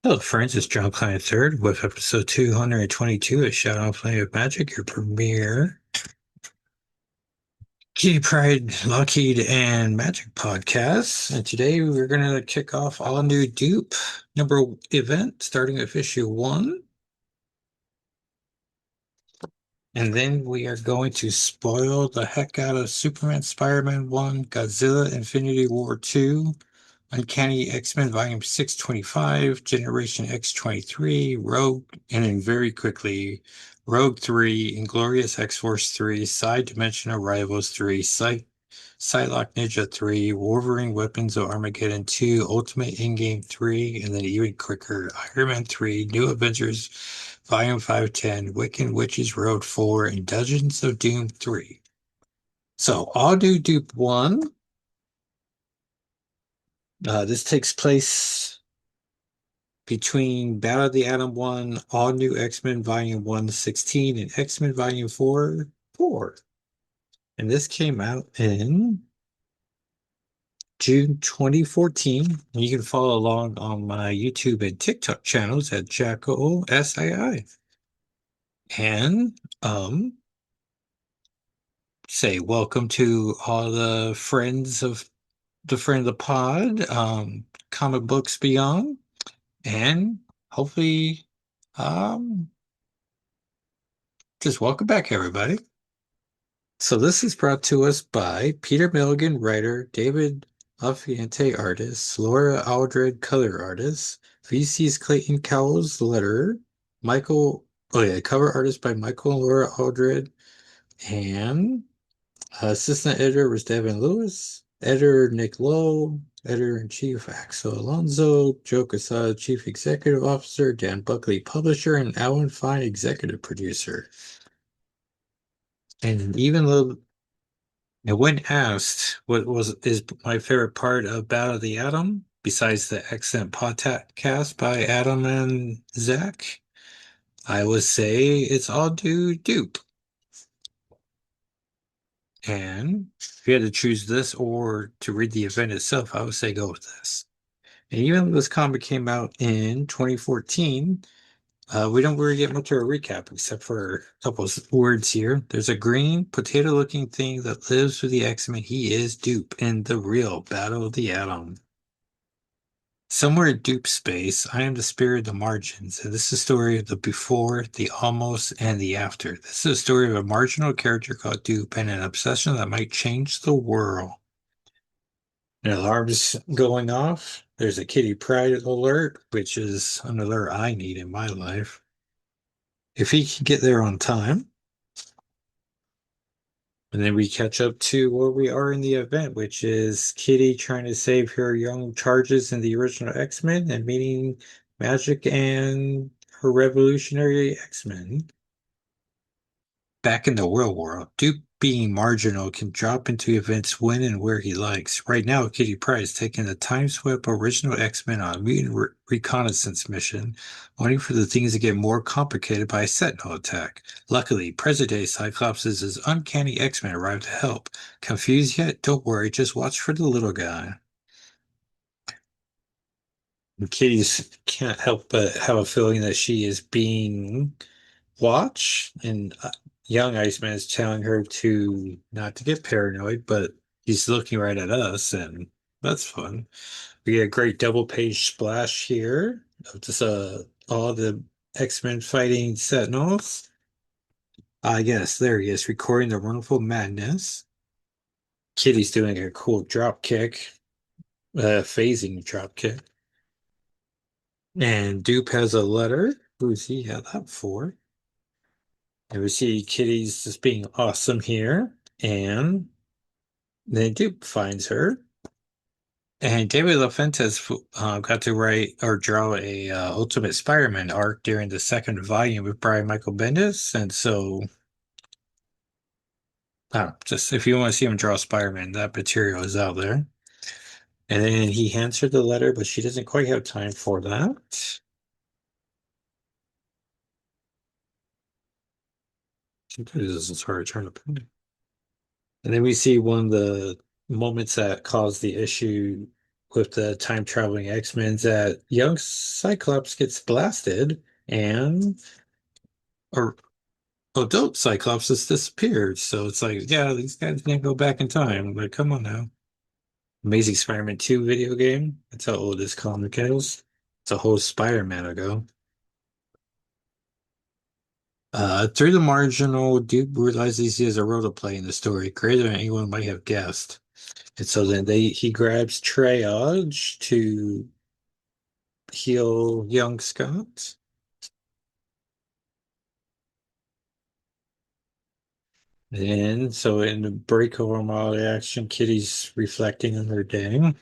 Hello, friends. It's John Klein III with episode 222 of Shadow and Flame of Magic, your premiere Kitty Pride, Lockheed, and Magic podcast. And today we're going to kick off all new Doop number event starting with issue 1. And then we are going to spoil the heck out of Superman, Spider-Man 1, Godzilla, Infinity War 2, Uncanny X-Men Volume 625, Generation X 23, Rogue, and then very quickly, Rogue 3, Inglorious X-Force 3, Side Dimensional Rivals 3, Psylocke Ninja 3, Wolverine Weapons of Armageddon 2, Ultimate Endgame 3, and then even quicker, Iron Man 3, New Avengers Volume 510, Wiccan Witches Road 4, and Dungeons of Doom 3. So, all new Dupe 1. This takes place between Battle of the Atom 1, All New X-Men Volume 116, and X-Men Volume 4, 4. And this came out in June 2014. And you can follow along on my YouTube and TikTok channels at Jacko SII. And say welcome to all the friends of the friend of the pod, Comic Books Beyond, and hopefully um just welcome back everybody. So this is brought to us by Peter Milligan, writer, David Lafiente, artist, Laura Aldred, color artist, VC's Clayton Cowles, letterer, cover artist by Michael and Laura Aldred, and assistant editor was Devin Lewis, editor Nick Lowe, editor-in-chief Axel Alonso, Joe Quesada, chief executive officer, Dan Buckley, publisher, and Alan Fine, executive producer. And even though And when asked what was is my favorite part of Battle of the Atom, besides the excellent podcast by Adam and Zach, I would say it's all due Dupe. And if you had to choose this or to read the event itself, I would say go with this. And even though this comic came out in 2014, we don't really get much of a recap except for a couple of words here. There's a green potato-looking thing that lives with the X-Men. He is Dupe in the real Battle of the Atom. Somewhere in Dupe space, I am the spirit of the margins, and this is the story of the before, the almost, and the after. This is a story of a marginal character called Dupe and an obsession that might change the world. An alarm's going off. There's a Kitty Pryde alert, which is an alert I need in my life. If he can get there on time, and then we catch up to where we are in the event, which is Kitty trying to save her young charges in the original X-Men and meeting Magic and her revolutionary X-Men. Back in the real world, Duke being marginal can drop into events when and where he likes. Right now, Kitty Pryde is taking the time-swept original X-Men on a mutant reconnaissance mission, waiting for the things to get more complicated by a Sentinel attack. Luckily, present-day Cyclops' uncanny X-Men arrive to help. Confused yet? Don't worry, just watch for the little guy. And Kitty's can't help but have a feeling that she is being watched, and young Iceman is telling her to not to get paranoid, but he's looking right at us, and that's fun. We get a great double page splash here of just all the X-Men fighting Sentinels. I guess there he is, recording the Wonderful Madness. Kitty's doing a cool drop kick, phasing drop kick. And Dupe has a letter. Who's he have that for? And we see Kitty's just being awesome here. And then Dupe finds her. And David LaFuentes got to write or draw a Ultimate Spider-Man arc during the second volume with Brian Michael Bendis. And so, just if you want to see him draw Spider-Man, that material is out there. And then he hands her the letter, but she doesn't quite have time for that. This is hard to turn up. And then we see one of the moments that caused the issue with the time traveling X-Men that young Cyclops gets blasted and or adult Cyclops has disappeared. So it's like, yeah, these guys can't go back in time. Like, come on now. Amazing Spider-Man 2 video game. That's how old this comic is. It's a whole Spider-Man ago. Through the marginal, Duke realizes he has a role to play in the story, greater than anyone might have guessed. And so then he grabs Triage to heal young Scott. And so in the break over model action, Kitty's reflecting on her day.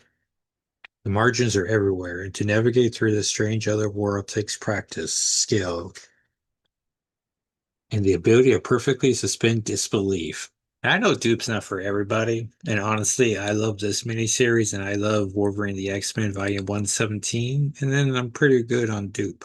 The margins are everywhere, and to navigate through this strange other world takes practice, skill, and the ability to perfectly suspend disbelief. I know Dupe's not for everybody, and honestly, I love this miniseries, and I love Wolverine the X-Men Volume 117, and then I'm pretty good on Dupe.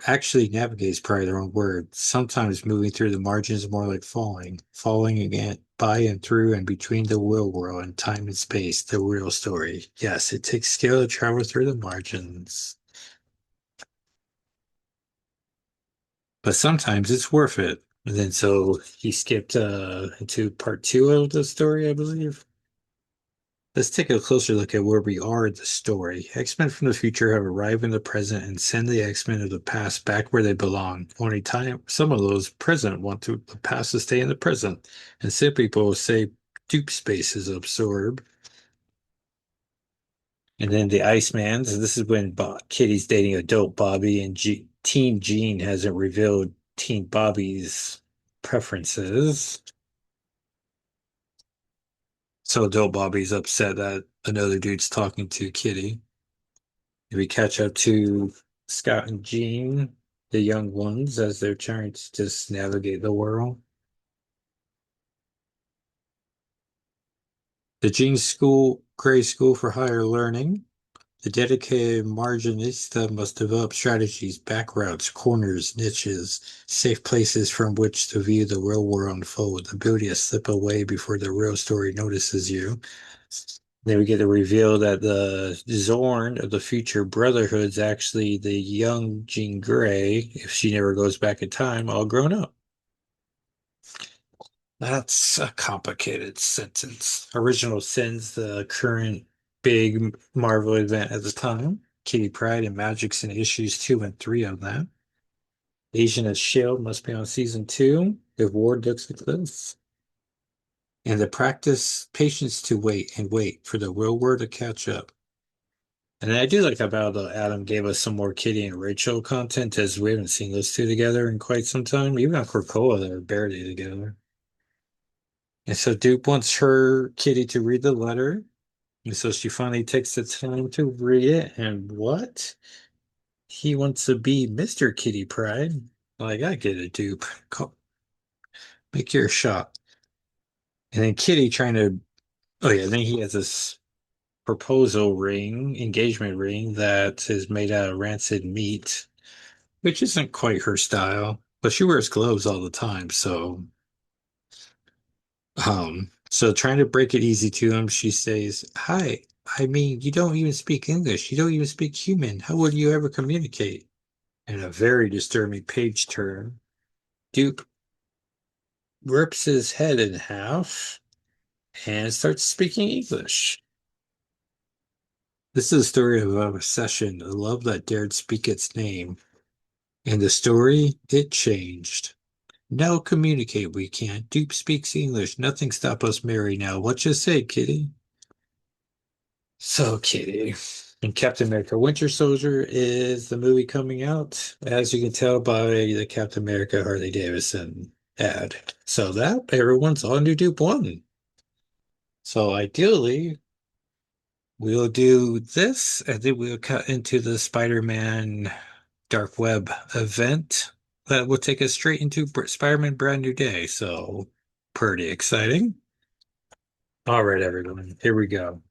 Actually, navigate is probably the wrong word. Sometimes moving through the margins is more like falling, falling again by and through and between the real world and time and space, the real story. Yes, it takes skill to travel through the margins, but sometimes it's worth it. And then so he skipped into part two of the story, I believe. Let's take a closer look at where we are in the story. X-Men from the future have arrived in the present and send the X-Men of the past back where they belong. Only time some of those present want the past to stay in the present. And some people say dupe space is absorbed. And then the Iceman. So this is when Kitty's dating adult Bobby and Teen Jean hasn't revealed Teen Bobby's preferences. So adult Bobby's upset that another dude's talking to Kitty. We catch up to Scott and Jean, the young ones, as they're trying to just navigate the world. The Jean School, Gray School for Higher Learning. The dedicated marginista must develop strategies, back routes, corners, niches, safe places from which to view the real world unfold, the ability to slip away before the real story notices you. Then we get the reveal that the Zorn of the future Brotherhood's actually the young Jean Grey, if she never goes back in time, all grown up. That's a complicated sentence. Original Sin's the current big Marvel event at the time. Kitty Pryde and Magic's in issues 2 and 3 of that. Agent of S.H.I.E.L.D. must be on season 2 if Ward looks like this. And the practice patience to wait and wait for the real world to catch up. And I do like about Adam gave us some more Kitty and Rachel content as we haven't seen those two together in quite some time. Even on Krakoa, they're barely together. And so Duke wants her Kitty to read the letter. And so she finally takes the time to read it. And what? He wants to be Mr. Kitty Pryde. Like, I get it, Duke. Make your shot. And then Kitty trying to, oh yeah, then he has this proposal ring, engagement ring that is made out of rancid meat, which isn't quite her style, but she wears gloves all the time, so trying to break it easy to him, she says, "Hi, I mean, you don't even speak English. You don't even speak human. How would you ever communicate?" And a very disturbing page turn. Duke rips his head in half and starts speaking English. This is a story of obsession, a love that dared speak its name. And the story, it changed. No, communicate we can't. Dupe speaks English. Nothing stop us marry now. What you say, Kitty? So, Kitty. And Captain America Winter Soldier is the movie coming out, as you can tell by the Captain America Harley Davidson ad. So that everyone's on to Dupe 1. So ideally, we'll do this, and then we'll cut into the Spider-Man Dark Web event that will take us straight into Spider-Man Brand New Day. So, pretty exciting. All right, everyone, here we go.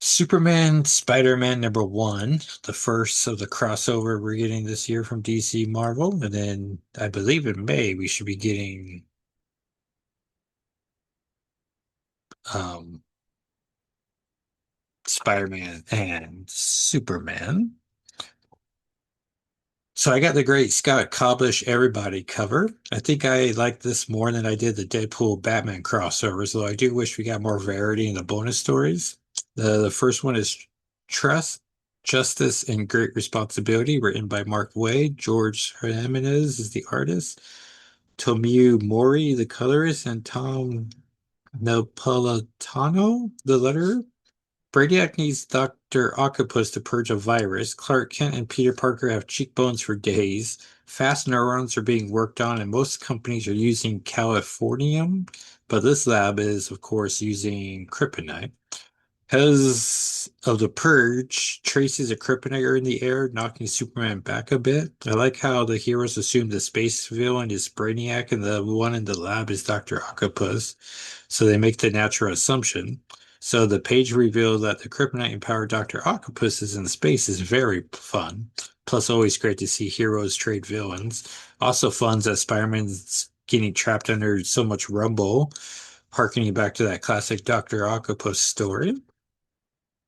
Superman Spider-Man #1, the first of the crossover we're getting this year from DC Marvel. And then I believe in May we should be getting um Spider-Man and Superman. So I got the great Scott Koblish Everybody cover. I think I like this more than I did the Deadpool Batman crossovers, though I do wish we got more variety in the bonus stories. The first one is Trust, Justice, and Great Responsibility, written by Mark Waid. George Jimenez is the artist. Tomeu Mori, the colorist, and Tom Napolitano, the letterer. Brainiac needs Dr. Octopus to purge a virus. Clark Kent and Peter Parker have cheekbones for days. Fast neurons are being worked on, and most companies are using californium, but this lab is, of course, using kryptonite. Because of the purge, traces of kryptonite are in the air, knocking Superman back a bit. I like how the heroes assume the space villain is Brainiac and the one in the lab is Dr. Octopus. So they make the natural assumption. So the page reveal that the kryptonite-empowered Dr. Octopus is in space is very fun. Plus, always great to see heroes trade villains. Also fun that Spider-Man's getting trapped under so much rumble, harkening back to that classic Dr. Octopus story.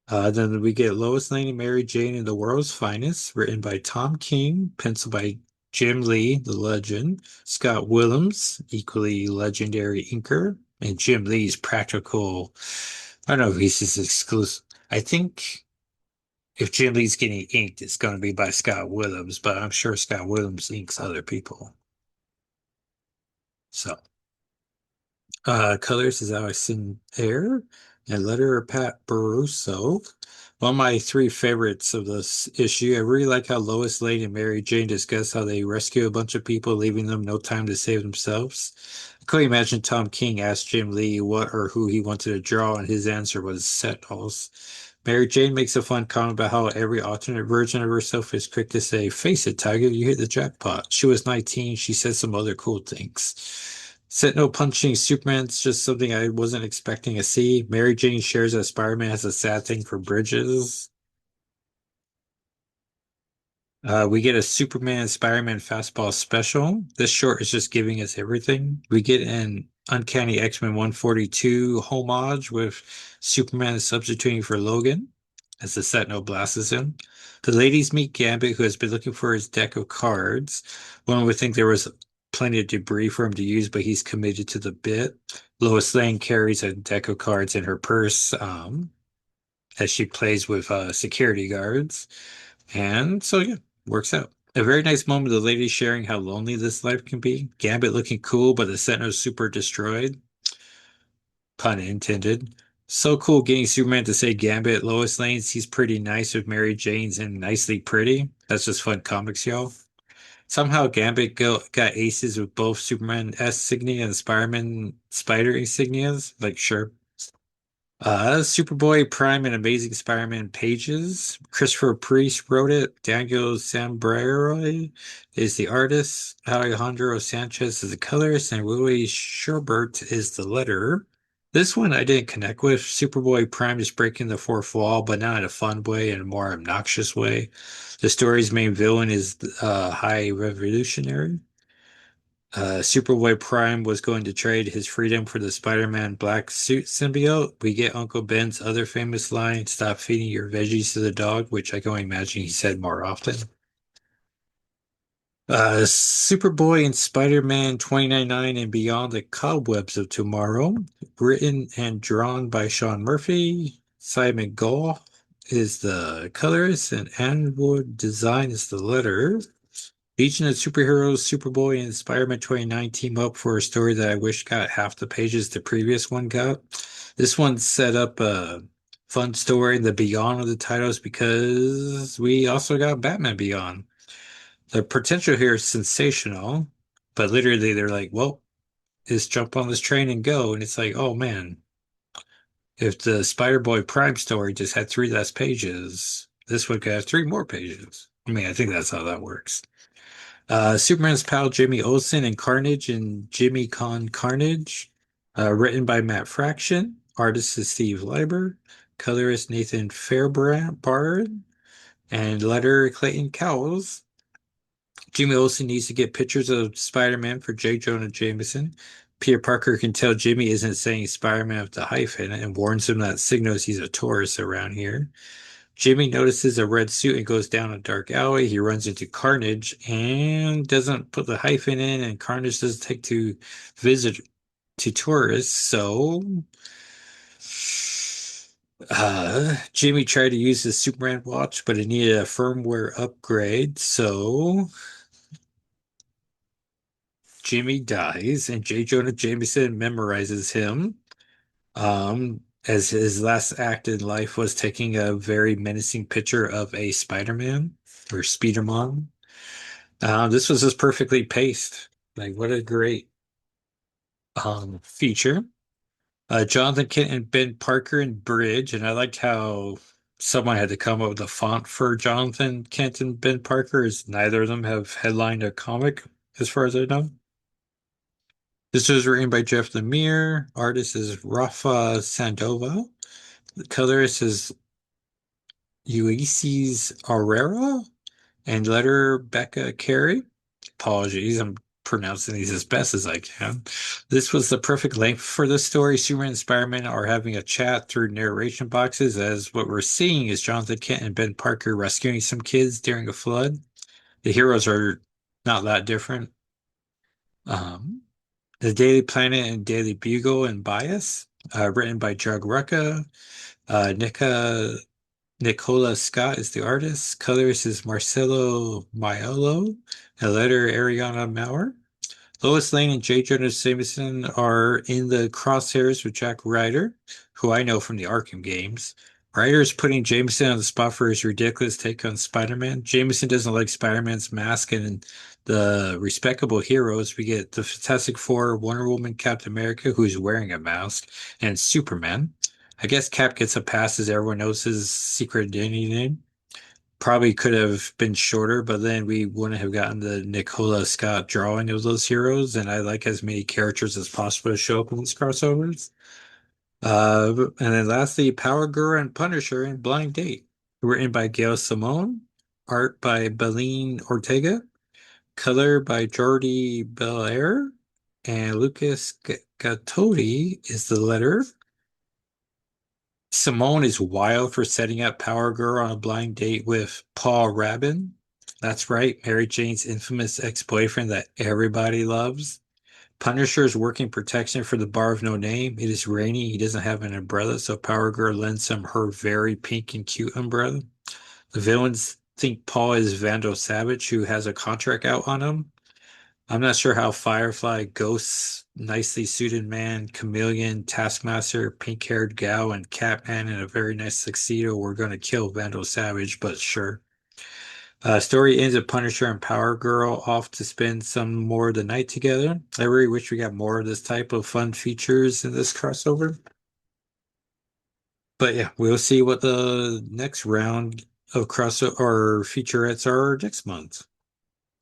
Then we get Lois Lane and Mary Jane in the World's Finest, written by Tom King, penciled by Jim Lee, the legend, Scott Willems, equally legendary inker, and Jim Lee's practical. I don't know if he's just exclusive. I think if Jim Lee's getting inked, it's going to be by Scott Willems, but I'm sure Scott Willems inks other people. So. Colors is Allison Air and letterer Pat Baruso. One of my three favorites of this issue. I really like how Lois Lane and Mary Jane discuss how they rescue a bunch of people, leaving them no time to save themselves. I couldn't imagine Tom King asked Jim Lee what or who he wanted to draw, and his answer was Sentinels. Mary Jane makes a fun comment about how every alternate version of herself is quick to say, "Face it, Tiger, you hit the jackpot." She was 19. She said some other cool things. Sentinel punching Superman's just something I wasn't expecting to see. Mary Jane shares that Spider-Man has a sad thing for bridges. We get a Superman Spider-Man fastball special. This short is just giving us everything. We get an Uncanny X-Men 142 homage with Superman substituting for Logan as the Sentinel blasts him. The ladies meet Gambit, who has been looking for his deck of cards. One would think there was plenty of debris for him to use, but he's committed to the bit. Lois Lane carries a deck of cards in her purse as she plays with security guards. And so, yeah, works out. A very nice moment of the ladies sharing how lonely this life can be. Gambit looking cool, but the Sentinel super destroyed. Pun intended. So cool getting Superman to say Gambit. Lois Lane's he's pretty nice with Mary Jane's and nicely pretty. That's just fun comics, y'all. Somehow Gambit got aces with both Superman S insignia and Spider-Man Spider insignias. Like, sure. Superboy Prime and Amazing Spider-Man pages. Christopher Priest wrote it. Daniel Sambraero is the artist. Alejandro Sanchez is the colorist, and Willie Sherbert is the letterer. This one I didn't connect with. Superboy Prime is breaking the fourth wall, but not in a fun way, in a more obnoxious way. The story's main villain is High Revolutionary. Superboy Prime was going to trade his freedom for the Spider-Man black suit symbiote. We get Uncle Ben's other famous line, "Stop feeding your veggies to the dog," which I can only imagine he said more often. Superboy and Spider-Man 2099 and Beyond the Cobwebs of Tomorrow, written and drawn by Sean Murphy. Simon Goff is the colorist, and Anwood Design is the letter. Legion of Superheroes, Superboy, and Spider-Man 29 team up for a story that I wish got half the pages the previous one got. This one set up a fun story in the Beyond of the titles because we also got Batman Beyond. The potential here is sensational, but literally they're like, well, just jump on this train and go. And it's like, oh man, if the Spider-Boy Prime story just had three less pages, this one could have three more pages. I mean, I think that's how that works. Superman's pal Jimmy Olsen and Carnage and Jimmy Con Carnage. Written by Matt Fraction. Artist is Steve Leiber. Colorist Nathan Fairbairn. And letter Clayton Cowles. Jimmy Olsen needs to get pictures of Spider-Man for J. Jonah Jameson. Peter Parker can tell Jimmy isn't saying Spider-Man with the hyphen and warns him that signals he's a tourist around here. Jimmy notices a red suit and goes down a dark alley. He runs into Carnage and doesn't put the hyphen in, and Carnage doesn't take to visit to tourists. So, Jimmy tried to use his Superman watch, but it needed a firmware upgrade. So, Jimmy dies, and J. Jonah Jameson memorizes him. As his last act in life was taking a very menacing picture of a Spider-Man or Spiderman. This was just perfectly paced. Like, what a great feature. Jonathan Kent and Ben Parker and Bridge, and I liked how someone had to come up with a font for Jonathan Kent and Ben Parker, as neither of them have headlined a comic, as far as I know. This was written by Jeff Lemire. Artist is Rafa Sandova. The colorist is Ulysses Aurora and letter Becca Carey. Apologies, I'm pronouncing these as best as I can. This was the perfect length for this story. Superman and Spider-Man are having a chat through narration boxes, as what we're seeing is Jonathan Kent and Ben Parker rescuing some kids during a flood. The heroes are not that different. Um, the Daily Planet and Daily Bugle and Bias, written by Jug Rucka. Nicola Scott is the artist. Colorist is Marcelo Maiolo. And letter Ariana Maurer. Lois Lane and J. Jonah Jameson are in the crosshairs with Jack Ryder, who I know from the Arkham games. Ryder is putting Jameson on the spot for his ridiculous take on Spider-Man. Jameson doesn't like Spider-Man's mask, and in the respectable heroes, we get the Fantastic Four, Wonder Woman, Captain America, who's wearing a mask, and Superman. I guess Cap gets a pass as everyone knows his secret identity name. Probably could have been shorter, but then we wouldn't have gotten the Nicola Scott drawing of those heroes, and I like as many characters as possible to show up in these crossovers. And then lastly, Power Girl and Punisher and Blind Date, written by Gail Simone, art by Beline Ortega, color by Jordi Belair, and Lucas Gatoti is the letter. Simone is wild for setting up Power Girl on a blind date with Paul Rabin. That's right, Mary Jane's infamous ex-boyfriend that everybody loves. Punisher is working protection for the Bar of No Name. It is raining. He doesn't have an umbrella, so Power Girl lends him her very pink and cute umbrella. The villains think Paul is Vandal Savage, who has a contract out on him. I'm not sure how Firefly, Ghost, Nicely Suited Man, Chameleon, Taskmaster, Pink-Haired Gal, and Catman in a very nice tuxedo were going to kill Vandal Savage, but sure. Story ends with Punisher and Power Girl off to spend some more of the night together. I really wish we got more of this type of fun features in this crossover. But yeah, we'll see what the next round of crossover or featurettes are next month.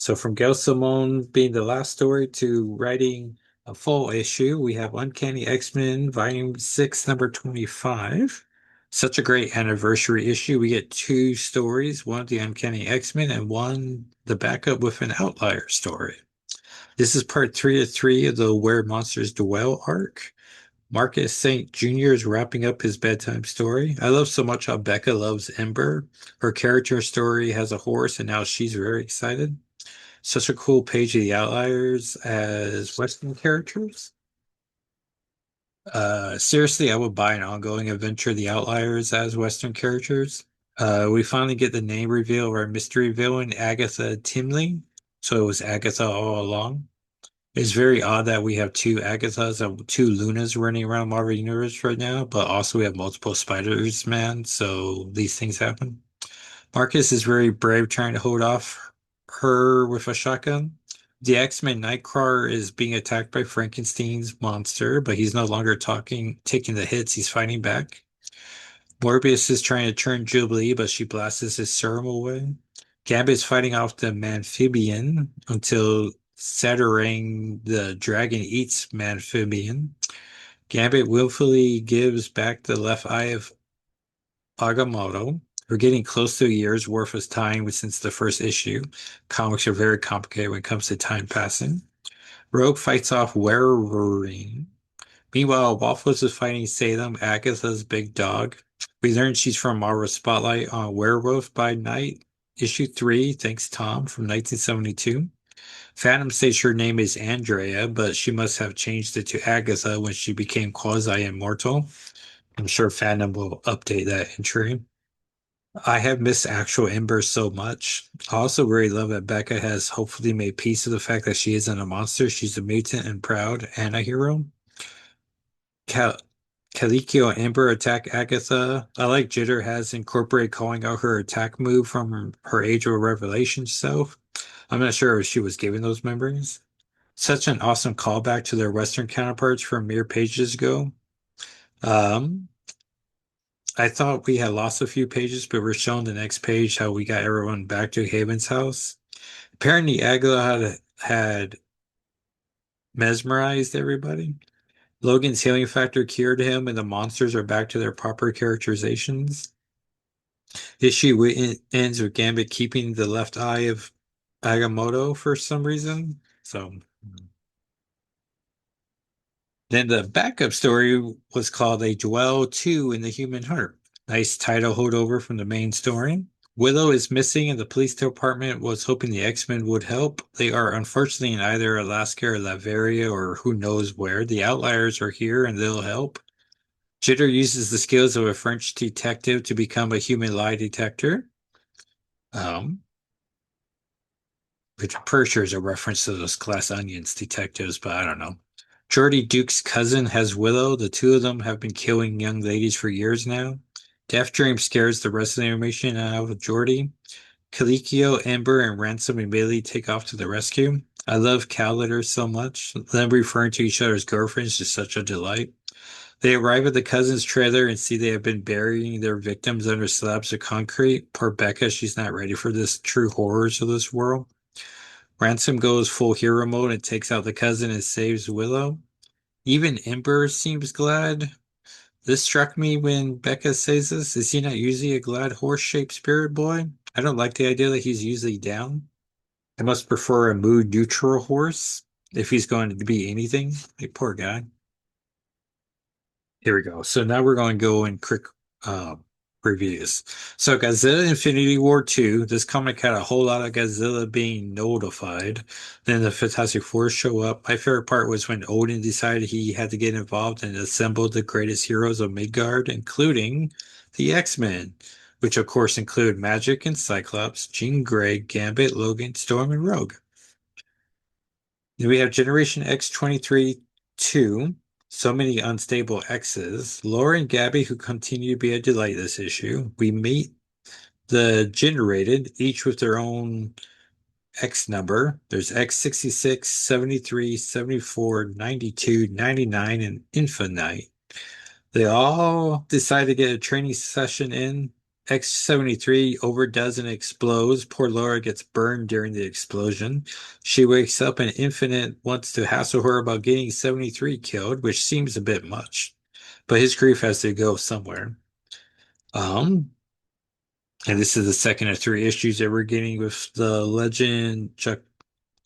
So from Gail Simone being the last story to writing a full issue, we have Uncanny X-Men Volume 6, number 25. Such a great anniversary issue. We get two stories, one of the Uncanny X-Men and one the backup with an outlier story. This is part 3 of 3 of the Where Monsters Dwell arc. Marcus St. Jr. is wrapping up his bedtime story. I love so much how Becca loves Ember. Her character story has a horse, and now she's very excited. Such a cool page of the Outliers as Western characters. Seriously, I would buy an ongoing adventure of the Outliers as Western characters. We finally get the name reveal of our mystery villain, Agatha Timley. So it was Agatha all along. It's very odd that we have two Agathas and two Lunas running around Marvel Universe right now, but also we have multiple Spiders, man. So these things happen. Marcus is very brave trying to hold off her with a shotgun. The X-Men Nightcrawler is being attacked by Frankenstein's monster, but he's no longer taking the hits, he's fighting back. Morbius is trying to turn Jubilee, but she blasts his serum away. Gambit is fighting off the Amphibian until Saturang the dragon eats Amphibian. Gambit willfully gives back the left eye of Agamotto. We're getting close to a year's worth of time since the first issue. Comics are very complicated when it comes to time passing. Rogue fights off Wolverine. Meanwhile, Waffles is fighting Salem, Agatha's big dog. We learn she's from Marvel Spotlight on Werewolf by Night, issue 3, thanks Tom from 1972. Phantom says her name is Andrea, but she must have changed it to Agatha when she became quasi-immortal. I'm sure Phantom will update that entry. I have missed actual Ember so much. I also really love that Becca has hopefully made peace with the fact that she isn't a monster. She's a mutant and proud and a hero. Cal Calicchio and Ember attack Agatha. I like Jitter has incorporated calling out her attack move from her Age of Revelation self. I'm not sure if she was given those memories. Such an awesome callback to their Western counterparts from mere pages ago. Um, I thought we had lost a few pages, but we're showing the next page how we got everyone back to Haven's house. Apparently, Agatha had mesmerized everybody. Logan's healing factor cured him, and the monsters are back to their proper characterizations. Issue ends with Gambit keeping the left eye of Agamotto for some reason. So then the backup story was called A Dwell 2 in the Human Heart. Nice title holdover from the main story. Willow is missing, and the police department was hoping the X-Men would help. They are unfortunately in either Alaska or Latveria or who knows where. The Outliers are here and they'll help. Jitter uses the skills of a French detective to become a human lie detector. Um, which I'm pretty sure is a reference to those Glass Onions detectives, but I don't know. Jordy Duke's cousin has Willow. The two of them have been killing young ladies for years now. Death Dream scares the rest of the information out of Jordy. Calicchio, Amber, and Ransom immediately take off to the rescue. I love cow litter so much. Them referring to each other's girlfriends is such a delight. They arrive at the cousin's trailer and see they have been burying their victims under slabs of concrete. Poor Becca, she's not ready for this true horrors of this world. Ransom goes full hero mode and takes out the cousin and saves Willow. Even Ember seems glad. This struck me when Becca says this. Is he not usually a glad horse-shaped spirit boy? I don't like the idea that he's usually down. I must prefer a mood neutral horse if he's going to be anything. Like, poor guy. Here we go. So now we're going to go in quick uh, reviews. So Godzilla Infinity War 2, this comic had a whole lot of Godzilla being notified. Then the Fantastic Four show up. My favorite part was when Odin decided he had to get involved and assembled the greatest heroes of Midgard, including the X-Men, which of course include Magic and Cyclops, Jean Grey, Gambit, Logan, Storm, and Rogue. Then we have Generation X 23 2. So many unstable X's. Laura and Gabby, who continue to be a delight this issue. We meet the generated, each with their own X number. There's X66, 73, 74, 92, 99, and infinite. They all decide to get a training session in. X-73 overdoes and explodes. Poor Laura gets burned during the explosion. She wakes up and Infinite wants to hassle her about getting 73 killed, which seems a bit much. But his grief has to go somewhere. Um, and this is the second of three issues that we're getting with the legend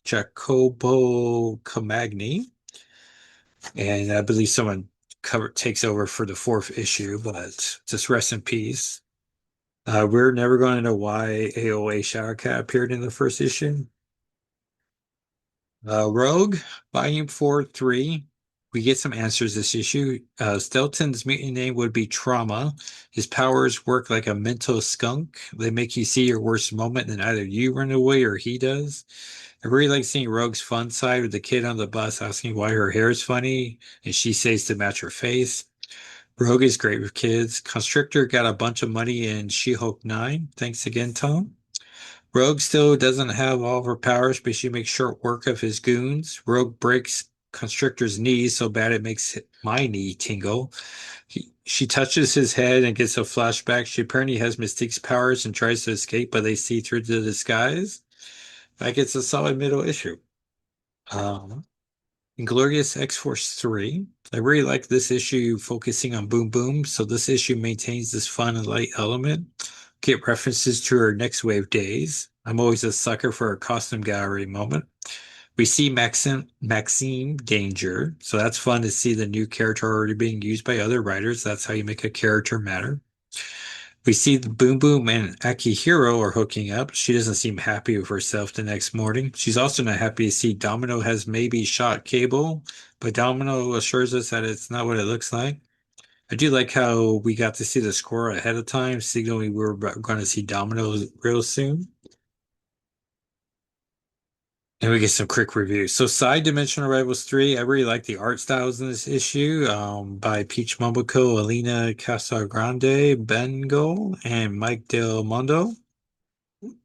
Jacopo Camagni. And I believe someone takes over for the fourth issue, but just rest in peace. We're never going to know why AOA Shadowcat appeared in the first issue. Rogue, Volume 4, 3. We get some answers this issue. Stelton's mutant name would be Trauma. His powers work like a mental skunk. They make you see your worst moment, and either you run away or he does. I really like seeing Rogue's fun side with the kid on the bus asking why her hair is funny, and she says to match her face. Rogue is great with kids. Constrictor got a bunch of money in She-Hulk 9. Thanks again, Tom. Rogue still doesn't have all of her powers, but she makes short work of his goons. Rogue breaks Constrictor's knee so bad it makes my knee tingle. She touches his head and gets a flashback. She apparently has Mystique's powers and tries to escape, but they see through the disguise. That gets a solid middle issue. Um, Inglorious X-Force 3. I really like this issue focusing on Boom Boom, so this issue maintains this fun and light element. Get references to her Next Wave days. I'm always a sucker for a costume gallery moment. We see Maxime Danger, so that's fun to see the new character already being used by other writers. That's how you make a character matter. We see the Boom Boom and Akihiro are hooking up. She doesn't seem happy with herself the next morning. She's also not happy to see Domino has maybe shot Cable, but Domino assures us that it's not what it looks like. I do like how we got to see the score ahead of time, signaling we were going to see Domino real soon. And we get some quick reviews. So, Side Dimensional Rivals 3, I really like the art styles in this issue by Peach Momoko, Alina Casagrande, Bengal, and Mike Del Mondo.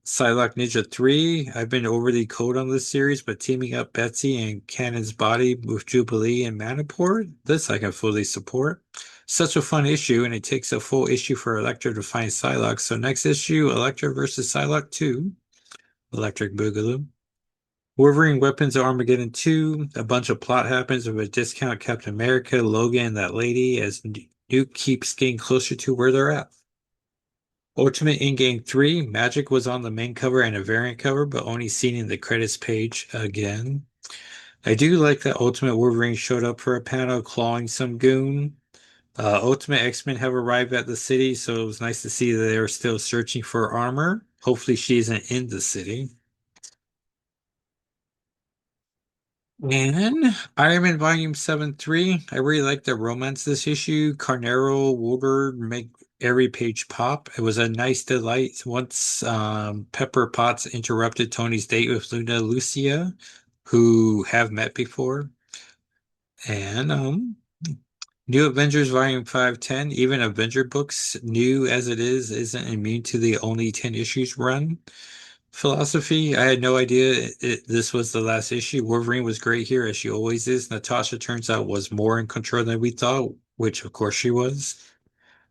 Psylocke Ninja 3, I've been overly cold on this series, but teaming up Betsy and Cannon's Body with Jubilee and Manaport, this I can fully support. Such a fun issue, and it takes a full issue for Elektra to find Psylocke. So next issue, Elektra versus Psylocke 2, Electric Boogaloo. Wolverine Weapons of Armageddon 2, a bunch of plot happens with a discount Captain America, Logan, and that lady as Duke keeps getting closer to where they're at. Ultimate Endgame 3, Magic was on the main cover and a variant cover, but only seen in the credits page again. I do like that Ultimate Wolverine showed up for a panel clawing some goon. Ultimate X-Men have arrived at the city, so it was nice to see that they were still searching for armor. Hopefully she isn't in the city. And Iron Man Volume 7-3, I really like the romance this issue. Carnero, Woodward make every page pop. It was a nice delight once Pepper Potts interrupted Tony's date with Luna Lucia, who have met before. And New Avengers Volume 510, even Avenger books, new as it is, isn't immune to the only 10 issues run philosophy. I had no idea this was the last issue. Wolverine was great here, as she always is. Natasha turns out was more in control than we thought, which of course she was.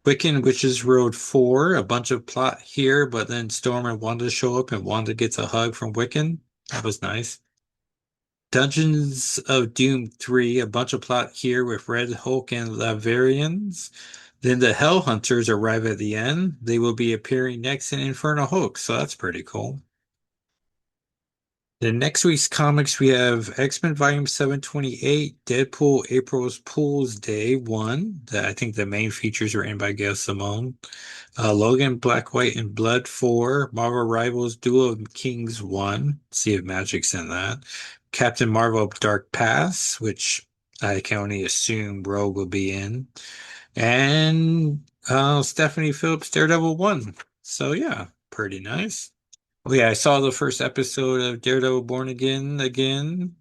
Wiccan Witches Road 4, a bunch of plot here, but then Storm and Wanda show up and Wanda gets a hug from Wiccan. That was nice. Dungeons of Doom 3, a bunch of plot here with Red Hulk and Laverians. Then the Hell Hunters arrive at the end. They will be appearing next in Inferno Hulk, so that's pretty cool. The next week's comics, we have X-Men Volume 728, Deadpool April's Pools Day 1. I think the main features are in by Gail Simone. Logan Black, White, and Blood 4. Marvel Rivals Duel of Kings 1. See if Magic's in that. Captain Marvel Dark Pass, which I can only assume Rogue will be in. And Stephanie Phillips Daredevil 1. So yeah, pretty nice. Oh yeah, I saw the first episode of Daredevil Born Again,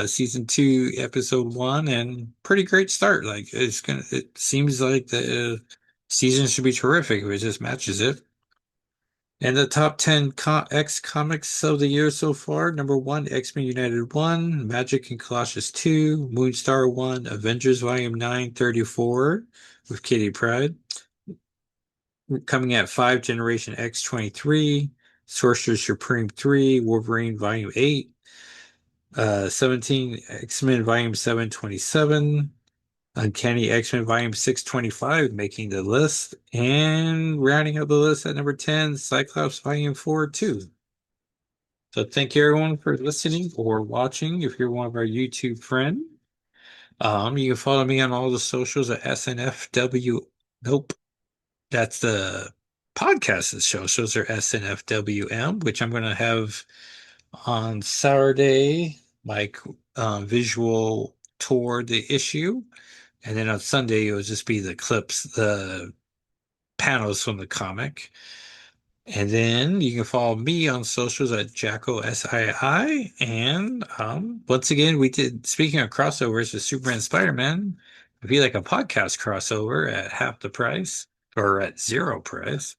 season 2, episode 1, and pretty great start. Like it seems like the season should be terrific if it just matches it. And the top 10 X comics of the year so far: number 1, X-Men United 1, Magic and Colossus 2, Moonstar 1, Avengers Volume 934 with Kitty Pryde. Coming at 5, Generation X 23, Sorcerer Supreme 3, Wolverine Volume 8, 17, X-Men Volume 727, Uncanny X-Men Volume 625 making the list, and rounding up the list at number 10, Cyclops Volume 4 2. So thank you everyone for listening or watching if you're one of our YouTube friends. You can follow me on all the socials at SNFW. Nope. That's the podcast that shows are SNFWM, which I'm going to have on Saturday, like visual tour the issue. And then on Sunday, it will just be the clips, the panels from the comic. And then you can follow me on socials at Jacko SII. And once again, we did, speaking of crossovers with Superman and Spider-Man, it'd be like a podcast crossover at half the price or at zero price.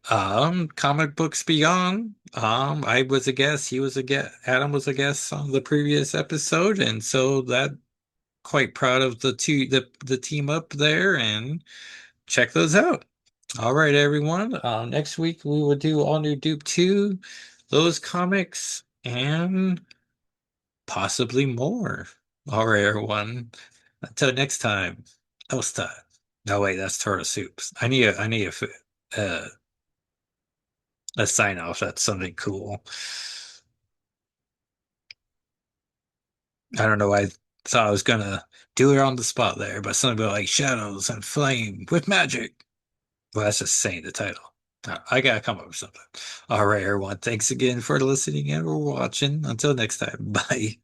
Comic Books Beyond. I was a guest, he was a guest, Adam was a guest on the previous episode, and so that quite proud of the team up there and check those out. All right, everyone. Next week we will do all new Doop 2, those comics, and possibly more. All right, everyone. Until next time. Elsta. No, wait, that's Turtle Soups. Uh, a sign off. That's something cool. I don't know why I thought I was gonna do it on the spot there, but something about like shadows and flame with magic. Well, that's just saying the title. I gotta come up with something. All right, everyone. Thanks again for listening and for watching. Until next time. Bye.